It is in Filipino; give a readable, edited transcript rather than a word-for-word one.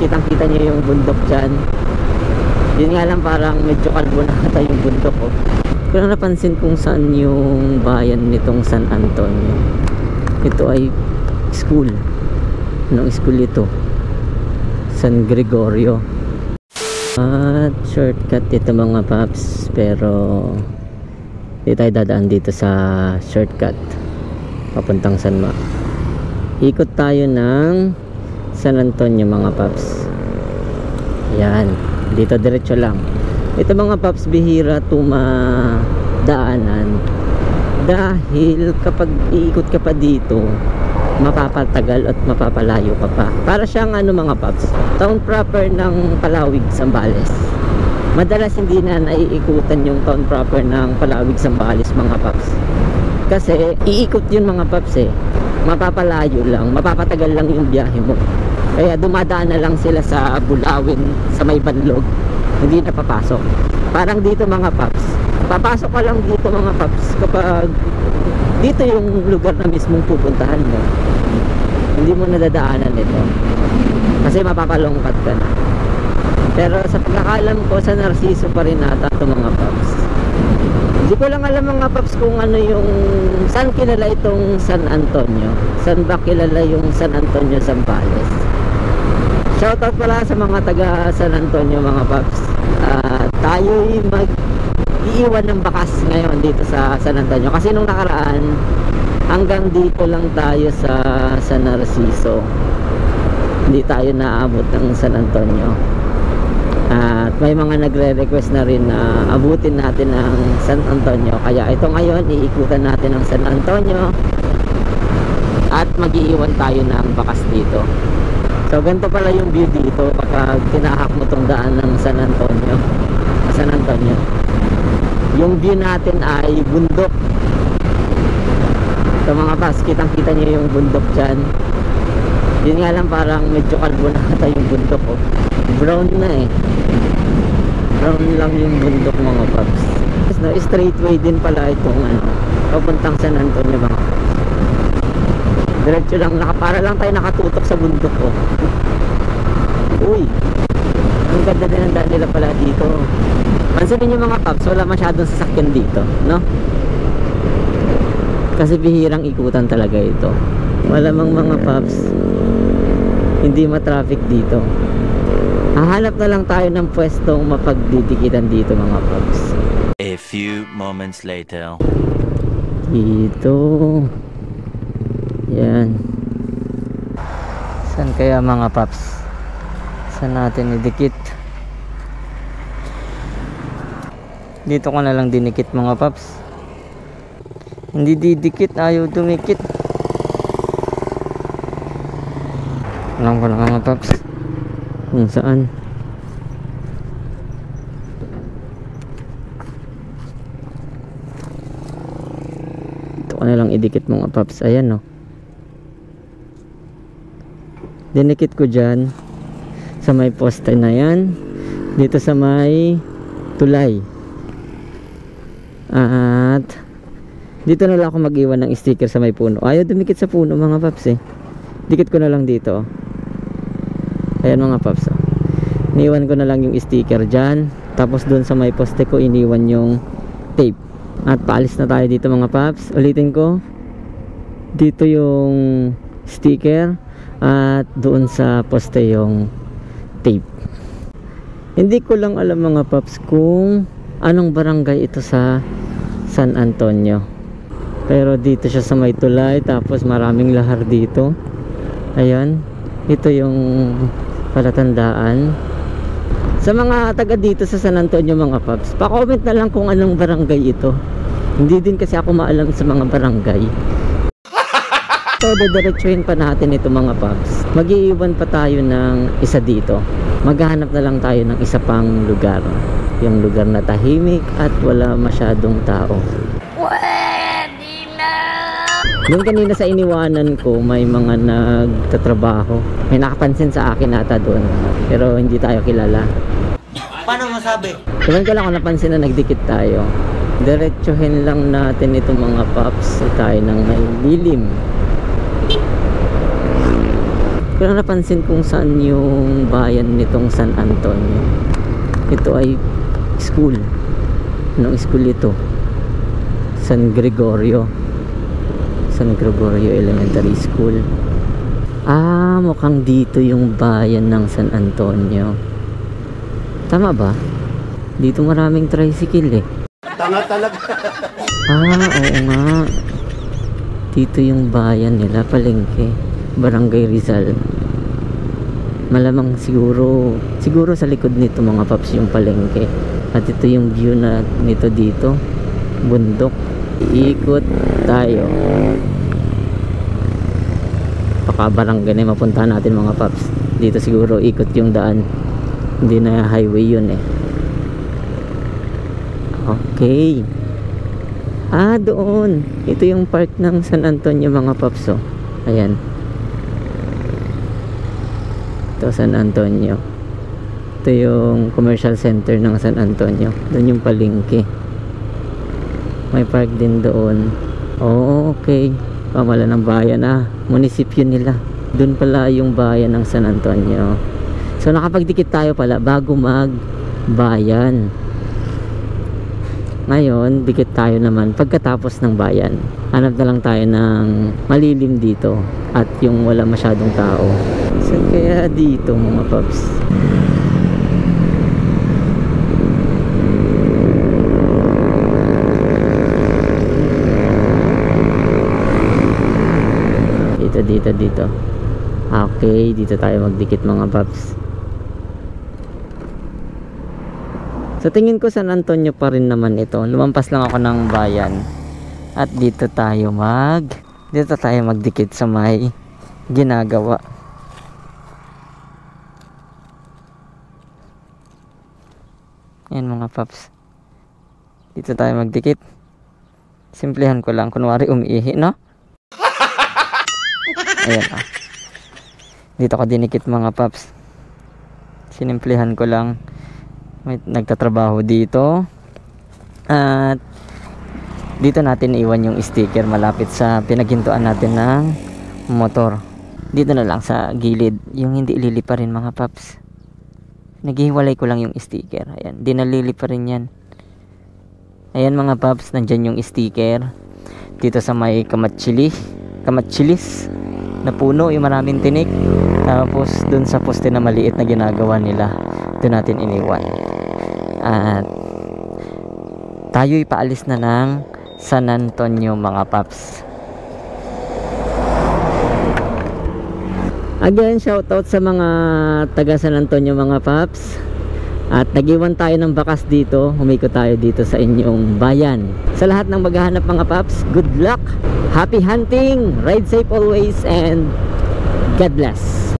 kitang kita niyo yung bundok dyan. Yun nga lang, parang medyo kalbo na ata yung bundok ko. Ko lang napansin kung saan yung bayan nitong San Antonio. Ito ay school. Anong school ito? San Gregorio. At shortcut dito mga paps, pero di tayo dadaan dito sa shortcut papuntang San Ma. Ikot tayo ng San Antonio mga paps. Yan, dito diretso lang. Ito mga paps, bihira tumadaanan dahil kapag iikot ka pa dito, mapapatagal at mapapalayo ka pa. Para siyang ano mga paps, town proper ng Palawig, Zambales. Madalas hindi na naiikutan yung town proper ng Palawig, Zambales mga paps, kasi iikot yun mga paps eh. Mapapalayo lang, mapapatagal lang yung biyahe mo. Kaya dumadaan na lang sila sa Bulawin, sa may Banlog, hindi na papasok. Parang dito mga paps, papasok ka lang dito mga paps kapag dito yung lugar na mismong pupuntahan mo. Hindi mo nadadaanan ito kasi mapapalongkat ka na. Pero sa pagkakalam ko, sa Narciso pa rin ata ito mga paps. Hindi ko lang alam mga paps kung ano yung saan kilala itong San Antonio, saan ba kilala yung San Antonio, Zambales. Shoutout pala sa mga taga San Antonio mga paps. Tayo'y mag-iiwan ng bakas ngayon dito sa San Antonio, kasi nung nakaraan hanggang dito lang tayo sa Narciso, hindi tayo naabot ng San Antonio. At may mga nagre-request na rin na abutin natin ang San Antonio, kaya ito ngayon iikutan natin ang San Antonio at mag-iiwan tayo ng bakas dito. So ganito pala yung view dito kapag tinahak mo tong daan ng San Antonio. San Antonio, yung view natin ay bundok. So mga pas, kitang kita niyo yung bundok dyan. Yun nga lang, parang medyo kalbo na ata yung bundok ko. Brown na eh. Brown lang yung bundok mga paps. No, straightway din pala itong papuntang San Antonio mga paps. Diretso lang, para lang tayo nakatutok sa bundok ko. Uy, ang ganda din ang daan nila pala dito. Pansinin nyo mga paps, wala masyadong sasakyan dito, no? Kasi bihirang ikutan talaga ito. Malamang mga paps, hindi ma-traffic dito. Hahanap na lang tayo ng pwestong mapagdidikitan dito mga paps. A few moments later. Dito. Yan. Saan kaya mga paps? Saan natin idikit? Dito ko na lang dinikit mga paps. Hindi didikit, ayaw dumikit. Alam ko lang mga paps kung saan. Dito ko na lang idikit mga paps. Ayan no, dinikit ko dyan sa may poste na yan, dito sa may tulay. At dito na lang ako mag-iwan ng sticker sa may puno. Ayaw dumikit sa puno mga paps eh. Dikit ko na lang dito. Ayan mga paps. Iniwan ko na lang yung sticker dyan. Tapos dun sa may poste ko iniwan yung tape. At paalis na tayo dito mga paps. Ulitin ko, dito yung sticker at doon sa poste yung tape. Hindi ko lang alam mga paps kung anong barangay ito sa San Antonio, pero dito siya sa may tulay, tapos maraming lahar dito. Ayan, ito yung palatandaan. Sa mga taga dito sa San Antonio mga paps, pa-comment na lang kung anong barangay ito. Hindi din kasi ako maalam sa mga barangay. So dediretsuhin pa natin ito mga paps. Mag-iiwan pa tayo ng isa dito. Maghahanap na lang tayo ng isa pang lugar, yung lugar na tahimik at wala masyadong tao. Pwede na! Doon kanina sa iniwanan ko, may mga nagtatrabaho. May nakapansin sa akin ata doon, pero hindi tayo kilala. Paano masabi? Doon ko lang ako napansin na nagdikit tayo. Diretsuhin lang natin itong mga paps. Tayo ng may lilim. Ko ko lang napansin kung saan yung bayan nitong San Antonio. Ito ay school. Anong school ito? San Gregorio Elementary School. Mukhang dito yung bayan ng San Antonio. Tama ba? Dito maraming tricycle eh. Tanga talaga. Oo nga. Dito yung bayan nila, palengke. Barangay Rizal. Malamang siguro sa likod nito mga paps yung palengke. At ito yung view na nito dito. Bundok. Iikot tayo. Baka barangay na mapuntahan natin mga paps. Dito siguro ikot yung daan. Hindi na highway yun eh. Okay. Doon. Ito yung park ng San Antonio mga paps. Ayan. Ito San Antonio. Ito yung commercial center ng San Antonio. Doon yung palengke. May park din doon. Okay. Pamala ng bayan munisipyo nila. Doon pala yung bayan ng San Antonio. So nakapagdikit tayo pala bago magbayan. Ngayon, dikit tayo naman pagkatapos ng bayan. Hanap na lang tayo ng malilim dito at yung wala masyadong tao. So kaya dito mga paps. Dito. Okay, dito tayo magdikit mga paps. Sa tingin ko San Antonio pa rin naman ito. Lumampas lang ako ng bayan. At dito tayo magdikit sa may ginagawa. Ayan mga paps. Dito tayo magdikit. Simplihan ko lang. Kunwari umiihi, no? Ayan Dito ko dinikit mga paps. Sinimplihan ko lang. May nagtatrabaho dito. At dito natin iwan yung sticker malapit sa pinaghintuan natin ng motor. Dito na lang sa gilid. Yung hindi ililipa rin mga paps. Naghihiwalay ko lang yung sticker. Ayan, di nalilipa rin yan. Ayan mga paps, nandyan yung sticker. Dito sa may kamatsilis na puno, yung maraming tinik. Tapos dun sa poste na maliit na ginagawa nila, doon natin iniwan. At tayo'y paalis na ng San Antonio mga paps. Again, shoutout sa mga taga San Antonio mga paps. At nag-iwan tayo ng bakas dito. Humiko tayo dito sa inyong bayan. Sa lahat ng maghahanap mga paps, good luck, happy hunting, ride safe always, and God bless.